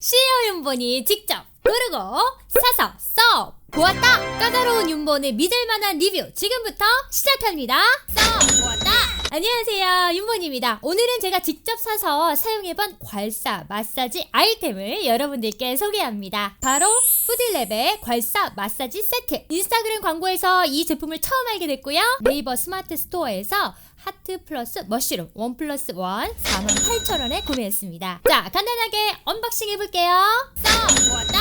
CEO 윤본이 직접 고르고 사서 써 보았다. 까다로운 윤본의 믿을만한 리뷰 지금부터 시작합니다. 써 보았다. 안녕하세요, 윤본입니다. 오늘은 제가 직접 사서 사용해본 괄사 마사지 아이템을 여러분들께 소개합니다. 바로 푸딜랩의 괄사 마사지 세트. 인스타그램 광고에서 이 제품을 처음 알게 됐고요. 네이버 스마트 스토어에서 하트 플러스 머쉬룸 1+1 48,000원에 구매했습니다. 자, 간단하게 언박싱 해볼게요. 써 보았다.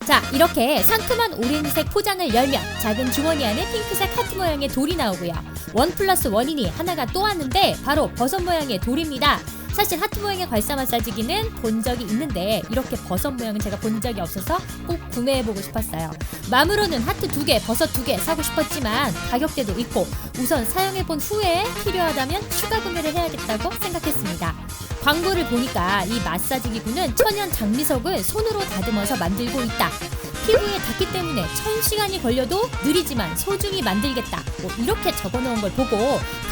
자, 이렇게 상큼한 오렌지색 포장을 열면 작은 주머니 안에 핑크색 하트 모양의 돌이 나오고요. 1+1이니 하나가 또 왔는데 바로 버섯 모양의 돌입니다. 사실 하트 모양의 괄사 마사지기는 본 적이 있는데 이렇게 버섯 모양은 제가 본 적이 없어서 꼭 구매해보고 싶었어요. 맘으로는 하트 2개, 버섯 2개 사고 싶었지만 가격대도 있고 우선 사용해본 후에 필요하다면 추가 구매를 해야겠다고 생각했습니다. 광고를 보니까 이 마사지 기구는 천연 장미석을 손으로 다듬어서 만들고 있다. 피부에 닿기 때문에 1000시간이 걸려도 느리지만 소중히 만들겠다. 이렇게 적어놓은 걸 보고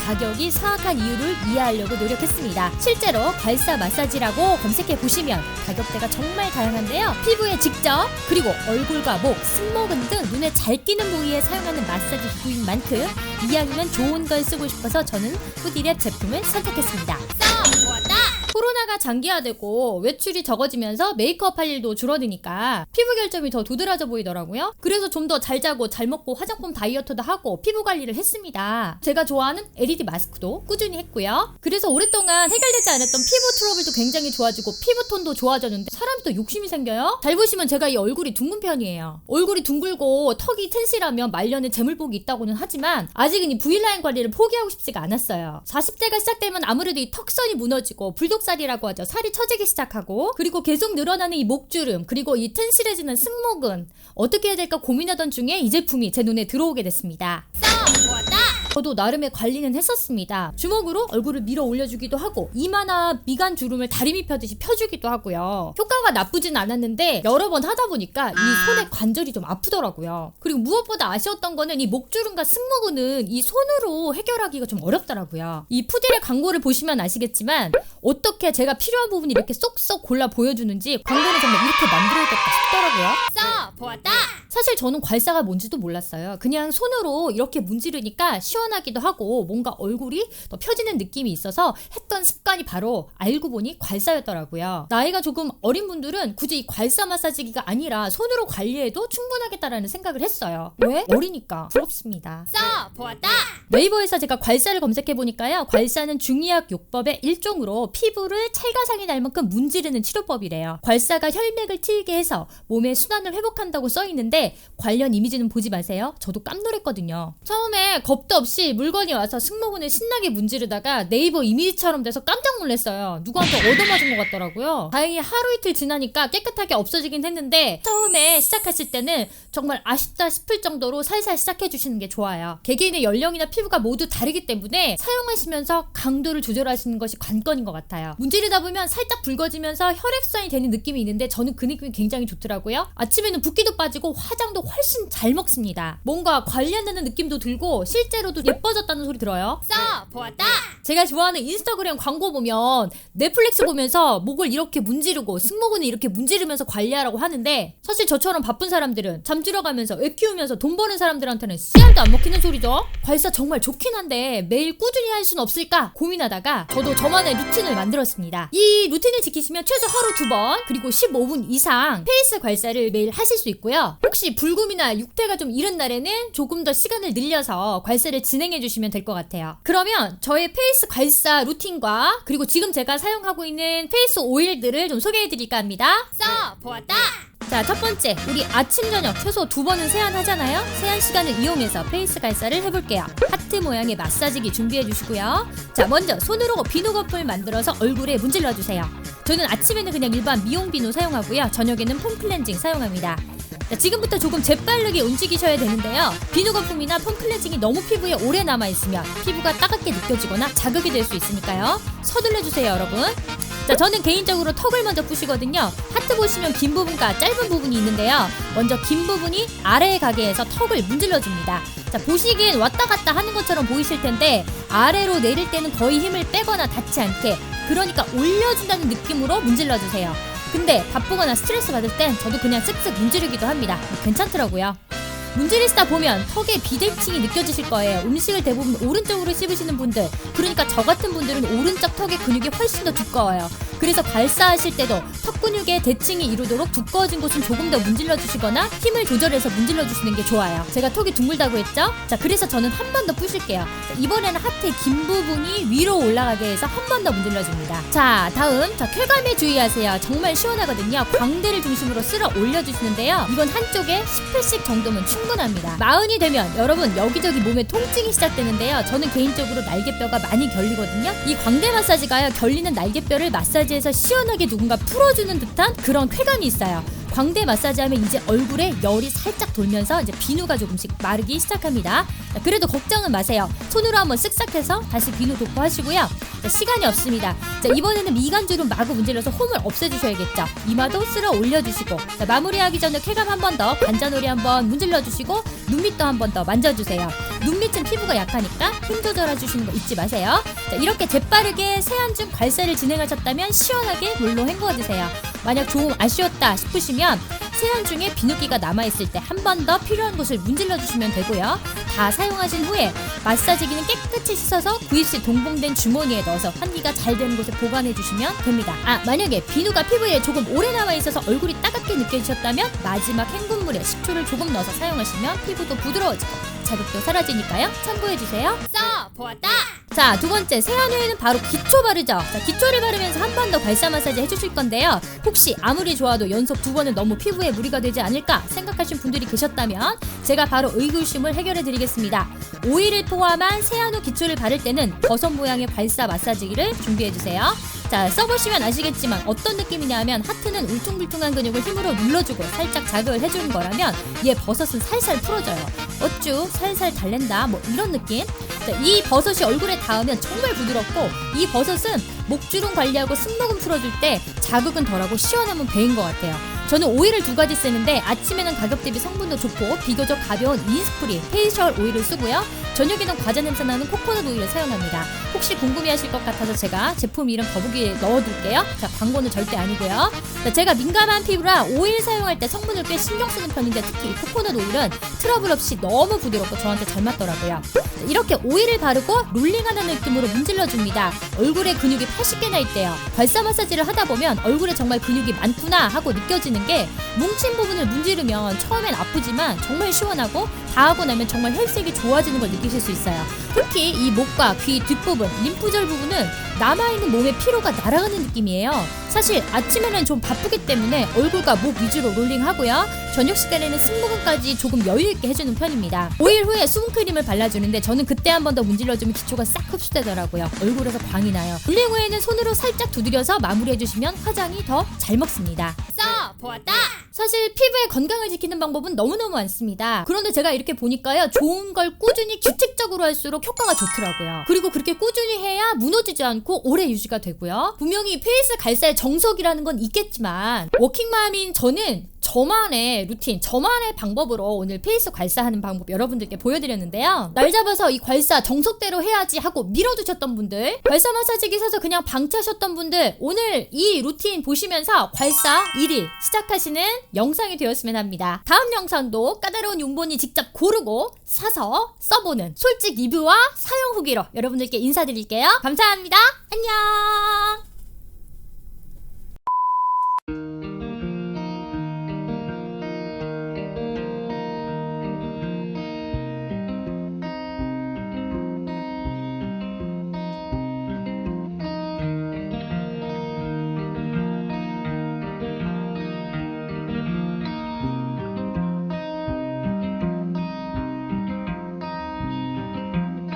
가격이 사악한 이유를 이해하려고 노력했습니다. 실제로 괄사 마사지라고 검색해보시면 가격대가 정말 다양한데요. 피부에 직접 그리고 얼굴과 목, 승모근 등 눈에 잘 띄는 부위에 사용하는 마사지 기구인 만큼 이왕이면 좋은 걸 쓰고 싶어서 저는 푸딜랩 제품을 선택했습니다. 써보았다. 코로나가 장기화되고 외출이 적어지면서 메이크업 할 일도 줄어드니까 피부 결점이 더 도드라져 보이더라고요. 그래서 좀 더 잘 자고 잘 먹고 화장품 다이어트도 하고 피부 관리를 했습니다. 제가 좋아하는 LED 마스크도 꾸준히 했고요. 그래서 오랫동안 해결되지 않았던 피부 트러블도 굉장히 좋아지고 피부톤도 좋아졌는데 사람이 또 욕심이 생겨요. 잘 보시면 제가 이 얼굴이 둥근 편이에요. 얼굴이 둥글고 턱이 튼실하면 말년에 재물복이 있다고는 하지만 아직은 이 V라인 관리를 포기하고 싶지가 않았어요. 40대가 시작되면 아무래도 이 턱선이 무너지고 불독살이라고 하죠. 살이 처지기 시작하고 그리고 계속 늘어나는 이 목주름 그리고 이 튼실해지는 승모근 어떻게 해야 될까 고민하던 중에 이 제품이 제 눈에 들어오게 됐습니다. 써보았다. 저도 나름의 관리는 했었습니다. 주먹으로 얼굴을 밀어 올려주기도 하고 이마나 미간 주름을 다리미 펴듯이 펴주기도 하고요. 효과가 나쁘진 않았는데 여러 번 하다 보니까 이 손의 관절이 좀 아프더라고요. 그리고 무엇보다 아쉬웠던 거는 이 목주름과 승모근은 이 손으로 해결하기가 좀 어렵더라고요. 이 푸딜의 광고를 보시면 아시겠지만 어떻게 제가 필요한 부분이 이렇게 쏙쏙 골라 보여주는지 광고는 정말 이렇게 만들어야겠다 싶더라고요. 써보았다. 사실 저는 괄사가 뭔지도 몰랐어요. 그냥 손으로 이렇게 문지르니까 시원하기도 하고 뭔가 얼굴이 더 펴지는 느낌이 있어서 했던 습관이 바로 알고 보니 괄사였더라고요. 나이가 조금 어린 분들은 굳이 이 괄사 마사지기가 아니라 손으로 관리해도 충분하겠다라는 생각을 했어요. 왜? 어리니까. 부럽습니다. 써보았다. 네이버에서 제가 괄사를 검색해보니까요. 괄사는 중의학 요법의 일종으로 피부를 찰가상이 날 만큼 문지르는 치료법이래요. 괄사가 혈맥을 트이게 해서 몸의 순환을 회복한다고 써있는데 관련 이미지는 보지 마세요. 저도 깜놀했거든요. 처음에 겁도 없이 물건이 와서 승모근을 신나게 문지르다가 네이버 이미지처럼 돼서 깜짝 놀랐어요. 누구한테 얻어맞은 것 같더라고요. 다행히 하루 이틀 지나니까 깨끗하게 없어지긴 했는데 처음에 시작하실 때는 정말 아쉽다 싶을 정도로 살살 시작해주시는 게 좋아요. 개개인의 연령이나 피부가 모두 다르기 때문에 사용하시면서 강도를 조절하시는 것이 관건인 것 같아요. 문지르다 보면 살짝 붉어지면서 혈액순환이 되는 느낌이 있는데 저는 그 느낌이 굉장히 좋더라고요. 아침에는 붓기도 빠지고 화장도 훨씬 잘 먹습니다. 뭔가 관리한다는 느낌도 들고 실제로도 예뻐졌다는 소리 들어요. 써보았다. 제가 좋아하는 인스타그램 광고 보면 넷플릭스 보면서 목을 이렇게 문지르고 승모근을 이렇게 문지르면서 관리하라고 하는데 사실 저처럼 바쁜 사람들은 잠들어 가면서 애 키우면서 돈 버는 사람들한테는 씨알도 안 먹히는 소리죠. 괄사 정말 좋긴 한데 매일 꾸준히 할 수는 없을까 고민하다가 저도 저만의 루틴을 만들었습니다. 이 루틴을 지키시면 최소 하루 2번 그리고 15분 이상 페이스 괄사를 매일 하실 수 있고요. 혹시 불금이나 육퇴가 좀 이른 날에는 조금 더 시간을 늘려서 괄사를 진행해 주시면 될 것 같아요. 그러면 저의 페이스 괄사 루틴과 그리고 지금 제가 사용하고 있는 페이스 오일들을 좀 소개해 드릴까 합니다. 써보았다. 자, 첫 번째, 우리 아침 저녁 최소 2번은 세안하잖아요. 세안 시간을 이용해서 페이스 괄사를 해볼게요. 하트 모양의 마사지기 준비해 주시고요. 자, 먼저 손으로 비누 거품을 만들어서 얼굴에 문질러 주세요. 저는 아침에는 그냥 일반 미용 비누 사용하고요. 저녁에는 폼 클렌징 사용합니다. 자, 지금부터 조금 재빠르게 움직이셔야 되는데요. 비누 거품이나 폼 클렌징이 너무 피부에 오래 남아있으면 피부가 따갑게 느껴지거나 자극이 될 수 있으니까요. 서둘러주세요, 여러분. 자, 저는 개인적으로 턱을 먼저 부시거든요. 하트 보시면 긴 부분과 짧은 부분이 있는데요. 먼저 긴 부분이 아래에 가게 해서 턱을 문질러줍니다. 자, 보시기엔 왔다 갔다 하는 것처럼 보이실 텐데 아래로 내릴 때는 거의 힘을 빼거나 닿지 않게, 그러니까 올려준다는 느낌으로 문질러주세요. 근데 바쁘거나 스트레스 받을 땐 저도 그냥 쓱쓱 문지르기도 합니다. 괜찮더라고요. 문지르시다 보면 턱에 비대칭이 느껴지실 거예요. 음식을 대부분 오른쪽으로 씹으시는 분들, 그러니까 저 같은 분들은 오른쪽 턱의 근육이 훨씬 더 두꺼워요. 그래서 발사하실 때도 턱 근육의 대칭이 이루도록 두꺼워진 곳은 조금 더 문질러 주시거나 힘을 조절해서 문질러 주시는 게 좋아요. 제가 턱이 둥글다고 했죠? 자, 그래서 저는 한 번 더 푸실게요. 자, 이번에는 하트의 긴 부분이 위로 올라가게 해서 한 번 더 문질러 줍니다. 자, 다음, 자, 쾌감에 주의하세요. 정말 시원하거든요. 광대를 중심으로 쓸어 올려주시는데요. 이건 한쪽에 10회씩 정도면 충분합니다. 마흔이 되면 여러분 여기저기 몸에 통증이 시작되는데요. 저는 개인적으로 날개뼈가 많이 결리거든요. 이 광대 마사지가요, 결리는 날개뼈를 마사지해서 시원하게 누군가 풀어주는 듯한 그런 쾌감이 있어요. 광대 마사지하면 이제 얼굴에 열이 살짝 돌면서 이제 비누가 조금씩 마르기 시작합니다. 자, 그래도 걱정은 마세요. 손으로 한번 쓱싹 해서 다시 비누 도포하시고요. 자, 시간이 없습니다. 자, 이번에는 미간주름 마구 문질러서 홈을 없애주셔야겠죠. 이마도 쓸어 올려주시고, 자, 마무리하기 전에 쾌감 한 번 더, 관자놀이 한번 문질러주시고, 눈밑도 한 번 더 만져주세요. 눈밑은 피부가 약하니까 힘 조절해주시는 거 잊지 마세요. 자, 이렇게 재빠르게 세안 중 괄사를 진행하셨다면 시원하게 물로 헹궈주세요. 만약 조금 아쉬웠다 싶으시면 세안 중에 비누기가 남아있을 때 한 번 더 필요한 곳을 문질러 주시면 되고요. 다 사용하신 후에 마사지기는 깨끗이 씻어서 구입시 동봉된 주머니에 넣어서 환기가 잘 되는 곳에 보관해 주시면 됩니다. 아, 만약에 비누가 피부에 조금 오래 남아있어서 얼굴이 따갑게 느껴지셨다면 마지막 헹군물에 식초를 조금 넣어서 사용하시면 피부도 부드러워지고 자극도 사라지니까요. 참고해주세요. 보았다. 자, 두 번째, 세안 후에는 바로 기초 바르죠. 자, 기초를 바르면서 한 번 더 발사 마사지 해주실 건데요. 혹시 아무리 좋아도 연속 2번은 너무 피부에 무리가 되지 않을까 생각하신 분들이 계셨다면 제가 바로 의구심을 해결해 드리겠습니다. 오일을 포함한 세안 후 기초를 바를 때는 버섯 모양의 발사 마사지기를 준비해 주세요. 자, 써보시면 아시겠지만 어떤 느낌이냐 하면 하트는 울퉁불퉁한 근육을 힘으로 눌러주고 살짝 자극을 해주는 거라면 얘 버섯은 살살 풀어져요. 어쭈 살살 달랜다 뭐 이런 느낌. 자, 이 버섯이 얼굴에 닿으면 정말 부드럽고 이 버섯은 목주름 관리하고 승모근 풀어줄 때 자극은 덜하고 시원함은 배인 것 같아요. 저는 오일을 2가지 쓰는데 아침에는 가격 대비 성분도 좋고 비교적 가벼운 이니스프리 페이셜 오일을 쓰고요. 저녁에는 과자 냄새 나는 코코넛 오일을 사용합니다. 혹시 궁금해하실 것 같아서 제가 제품 이름 더보기에 넣어둘게요. 자, 광고는 절대 아니고요. 자, 제가 민감한 피부라 오일 사용할 때 성분을 꽤 신경 쓰는 편인데 특히 이 코코넛 오일은 트러블 없이 너무 부드럽고 저한테 잘 맞더라고요. 자, 이렇게 오일을 바르고 롤링하는 느낌으로 문질러줍니다. 얼굴에 근육이 80개나 있대요. 발사 마사지를 하다 보면 얼굴에 정말 근육이 많구나 하고 느껴지는 게 뭉친 부분을 문지르면 처음엔 아프지만 정말 시원하고 다 하고 나면 정말 혈색이 좋아지는 걸 느끼실 수 있어요. 특히 이 목과 귀 뒷부분, 림프절 부분은 남아있는 몸의 피로가 날아가는 느낌이에요. 사실 아침에는 좀 바쁘기 때문에 얼굴과 목 위주로 롤링하고요. 저녁 시간에는 승모근까지 조금 여유있게 해주는 편입니다. 오일 후에 수분크림을 발라주는데 저는 그때 한 번 더 문질러주면 기초가 싹 흡수되더라고요. 얼굴에서 광이 나요. 롤링 후에는 손으로 살짝 두드려서 마무리해주시면 화장이 더 잘 먹습니다. 보았다. 사실 피부의 건강을 지키는 방법은 너무너무 많습니다. 그런데 제가 이렇게 보니까요, 좋은 걸 꾸준히 규칙적으로 할수록 효과가 좋더라고요. 그리고 그렇게 꾸준히 해야 무너지지 않고 오래 유지가 되고요. 분명히 페이스 갈사의 정석이라는 건 있겠지만 워킹맘인 저는 저만의 루틴, 저만의 방법으로 오늘 페이스 괄사하는 방법 여러분들께 보여드렸는데요. 날 잡아서 이 괄사 정석대로 해야지 하고 밀어두셨던 분들, 괄사 마사지기 사서 그냥 방치하셨던 분들, 오늘 이 루틴 보시면서 괄사 1일 시작하시는 영상이 되었으면 합니다. 다음 영상도 까다로운 윤본이 직접 고르고 사서 써보는 솔직 리뷰와 사용 후기로 여러분들께 인사드릴게요. 감사합니다. 안녕.